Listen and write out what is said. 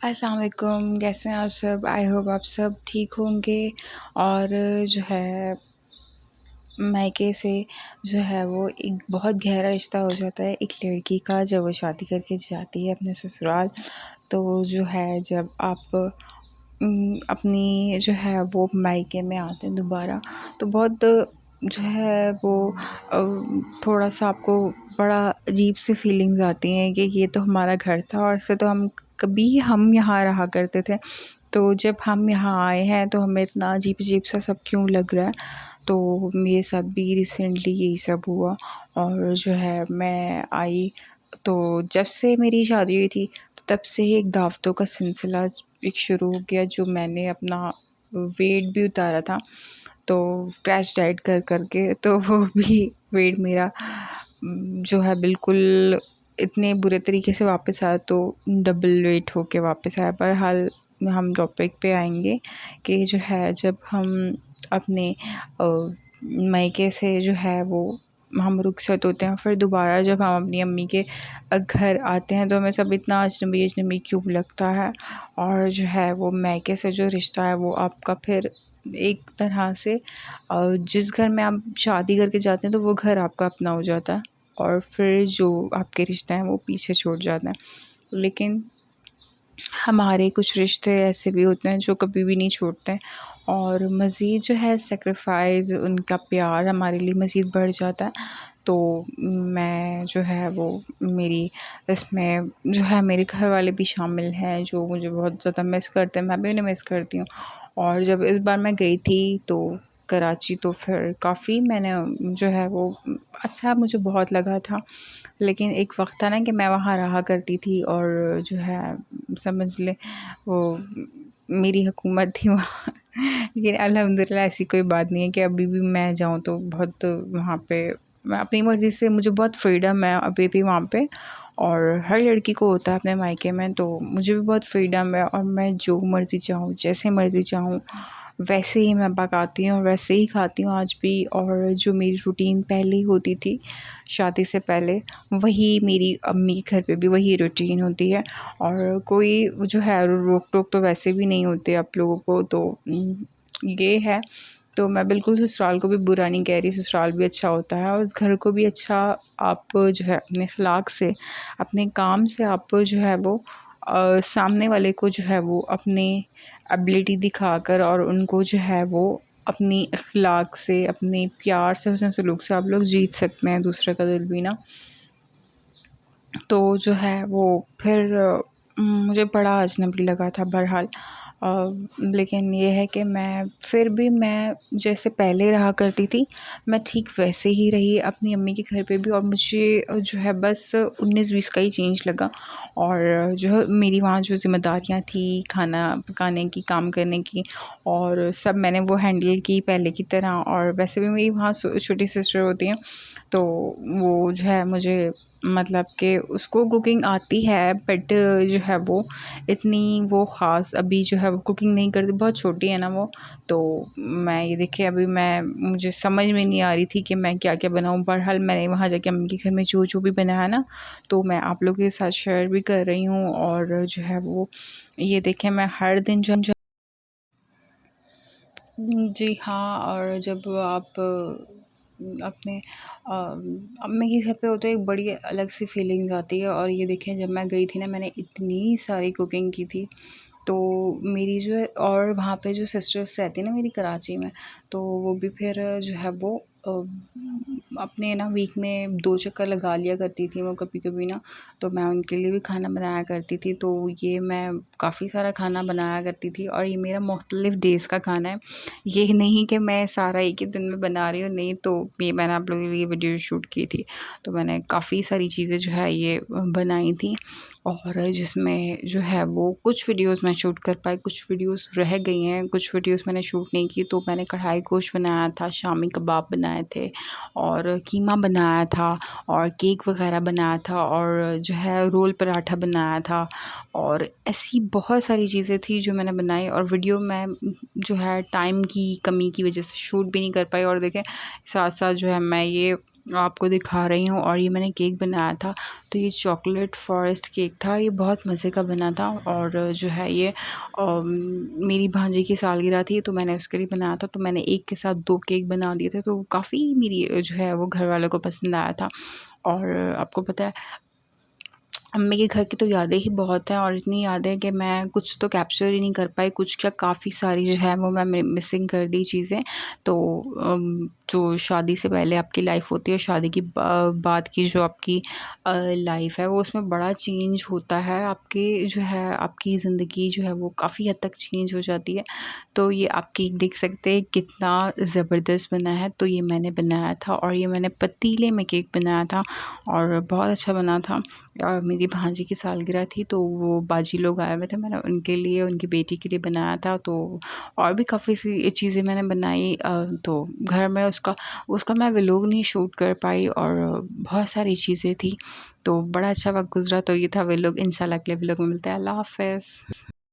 अस्सलाम वालेकुम, कैसे हैं आप सब? आई होप आप सब ठीक होंगे। और जो है मायके से जो है वो एक बहुत गहरा रिश्ता हो जाता है एक लड़की का जब वो शादी करके जाती है अपने ससुराल। तो जो है जब आप अपनी जो है वो मायके में आते हैं दोबारा, तो बहुत जो है वो थोड़ा-सा आपको बड़ा अजीब सी फीलिंग्स आती हैं कि ये तो हमारा घर था और इससे तो हम यहाँ रहा करते थे। तो जब हम यहाँ आए हैं तो हमें इतना अजीब-अजीब सा सब क्यों लग रहा है? तो मेरे साथ भी रिसेंटली यही सब हुआ। और जो है मैं आई, तो जब से मेरी शादी हुई थी तब से ही एक दावतों का सिलसिला एक शुरू हो गया, जो मैंने अपना वेट भी उतारा था, तो क्रैश डाइट कर के तो वो भी वेट मेरा जो है बिल्कुल इतने बुरे तरीके से वापस आया, तो डबल वेट होके वापस आया। बहरहाल हम टॉपिक पे आएंगे कि जो है जब हम अपने मायके से जो है वो हम रुखसत होते हैं, फिर दोबारा जब हम अपनी अम्मी के घर आते हैं तो हमें सब इतना अजनबी क्यों लगता है। और जो है वो मायके से जो रिश्ता है वो आपका फिर एक तरह से जिस घर में आप शादी करके जाते हैं तो वो घर आपका अपना हो जाता है, और फिर जो आपके रिश्ते हैं वो पीछे छूट जाते हैं। लेकिन हमारे कुछ रिश्ते ऐसे भी होते हैं जो कभी भी नहीं छूटते हैं, और मज़ीद जो है सैक्रिफ़ाइस उनका प्यार हमारे लिए मज़ीद बढ़ जाता है। तो मैं जो है वो मेरी इसमें जो है मेरे घर वाले भी शामिल हैं जो मुझे बहुत ज़्यादा मिस करते हैं, मैं भी उन्हें मिस करती हूँ। और जब इस बार मैं गई थी तो कराची, तो फिर काफ़ी मैंने जो है वो अच्छा मुझे बहुत लगा था। लेकिन एक वक़्त था ना कि मैं वहाँ रहा करती थी और जो है समझ लें वो मेरी हुकूमत थी वहाँ। लेकिन अल्हम्दुलिल्लाह ऐसी कोई बात नहीं है कि अभी भी मैं जाऊँ तो बहुत वहाँ पे मैं अपनी मर्ज़ी से, मुझे बहुत फ्रीडम है अभी भी वहाँ पे। और हर लड़की को होता है अपने मायके में, तो मुझे भी बहुत फ्रीडम है और मैं जो मर्ज़ी चाहूँ, जैसे मर्ज़ी चाहूँ वैसे ही मैं पकाती हूँ और वैसे ही खाती हूँ आज भी। और जो मेरी रूटीन पहले होती थी शादी से पहले, वही मेरी अम्मी के घर पे भी वही रूटीन होती है। और कोई जो है रोक-टोक तो वैसे भी नहीं होती आप लोगों को, तो ये है। तो मैं बिल्कुल ससुराल को भी बुरा नहीं कह रही, ससुराल भी अच्छा होता है और उस घर को भी अच्छा आप जो है अपने अखलाक से, अपने काम से आप जो है वो सामने वाले को जो है वो अपनी एबिलिटी दिखाकर और उनको जो है वो अपनी अखलाक से, अपने प्यार से, हुस्न सलूक से आप लोग जीत सकते हैं दूसरे का दिल भी ना। तो जो है वो फिर मुझे बड़ा अजनबी लगा था बहरहाल। लेकिन ये है कि मैं जैसे पहले रहा करती थी, मैं ठीक वैसे ही रही अपनी अम्मी के घर पे भी, और मुझे जो है बस 19-20 का ही चेंज लगा। और जो है मेरी वहाँ जो ज़िम्मेदारियाँ थी खाना पकाने की, काम करने की, और सब मैंने वो हैंडल की पहले की तरह। और वैसे भी मेरी वहाँ छोटी सिस्टर होती हैं, तो वो जो है मुझे मतलब कि उसको कुकिंग आती है, बट जो है वो इतनी वो ख़ास अभी जो है वो कुकिंग नहीं करती, बहुत छोटी है ना वो। तो मैं ये देखिए अभी मुझे समझ में नहीं आ रही थी कि मैं क्या-क्या बनाऊँ। बहरहाल मैंने वहाँ जाके अम्मी के घर में जो-जो भी बनाया ना, तो मैं आप लोगों के साथ शेयर भी कर रही हूँ। और जो है वो ये देखें मैं हर दिन जो जी हाँ। और जब आप अपने अम्मी के घर पे होते एक बड़ी अलग सी फीलिंग्स आती है। और ये देखें जब मैं गई थी ना, मैंने इतनी सारी कुकिंग की थी। तो मेरी जो है, और वहाँ पे जो सिस्टर्स रहती हैं ना मेरी कराची में, तो वो भी फिर जो है वो अपने ना वीक में 2 चक्कर लगा लिया करती थी वो कभी-कभी ना, तो मैं उनके लिए भी खाना बनाया करती थी। तो ये मैं काफ़ी सारा खाना बनाया करती थी और ये मेरा मुख्तलिफ़ डेज़ का खाना है। ये नहीं कि मैं सारा एक ही दिन में बना रही हूँ, नहीं। तो ये मैंने आप लोगों के लिए वीडियो शूट की थी, तो मैंने काफ़ी सारी चीज़ें जो है ये बनाई थी। और जिसमें जो है वो कुछ वीडियोस मैं शूट कर पाई, कुछ वीडियोस रह गई हैं, कुछ वीडियोस मैंने शूट नहीं की। तो मैंने कढ़ाई गोश्त बनाया था, शामी कबाब बनाए थे, और कीमा बनाया था, और केक वगैरह बनाया था, और जो है रोल पराठा बनाया था। और ऐसी बहुत सारी चीज़ें थी जो मैंने बनाई, और वीडियो मैं जो है टाइम की कमी की वजह से शूट भी नहीं कर पाई। और देखें साथ-साथ जो है मैं ये आपको दिखा रही हूँ। और ये मैंने केक बनाया था, तो ये चॉकलेट फॉरेस्ट केक था। ये बहुत मज़े का बना था। और जो है ये मेरी भांजी की सालगिरह थी, तो मैंने उसके लिए बनाया था। तो मैंने एक के साथ 2 केक बना दिए थे, तो काफ़ी मेरी जो है वो घर वालों को पसंद आया था। और आपको पता है, अम्मी के घर की तो यादें ही बहुत हैं, और इतनी यादें कि मैं कुछ तो कैप्चर ही नहीं कर पाई, कुछ क्या काफ़ी सारी जो है वो मैं मिसिंग कर दी चीज़ें। तो जो शादी से पहले आपकी लाइफ होती है, शादी की बाद की जो आपकी लाइफ है, वो उसमें बड़ा चेंज होता है। आपके जो है आपकी ज़िंदगी जो है वो काफ़ी हद तक चेंज हो जाती है। तो ये आप केक देख सकते हैं कितना ज़बरदस्त बना है। तो ये मैंने बनाया था, और ये मैंने पतीले में केक बनाया था, और बहुत अच्छा बना था। मेरी भांजी की सालगिरह थी, तो वो बाजी लोग आए हुए थे, मैंने उनके लिए, उनकी बेटी के लिए बनाया था। तो और भी काफ़ी सी चीज़ें मैंने बनाई। तो घर में उसका उसका मैं व्लॉग नहीं शूट कर पाई, और बहुत सारी चीज़ें थी। तो बड़ा अच्छा वक़्त गुज़रा। तो ये था व्लॉग। इंशाल्लाह अगले व्लॉग में मिलते हैं। अल्लाह हाफ़िज़।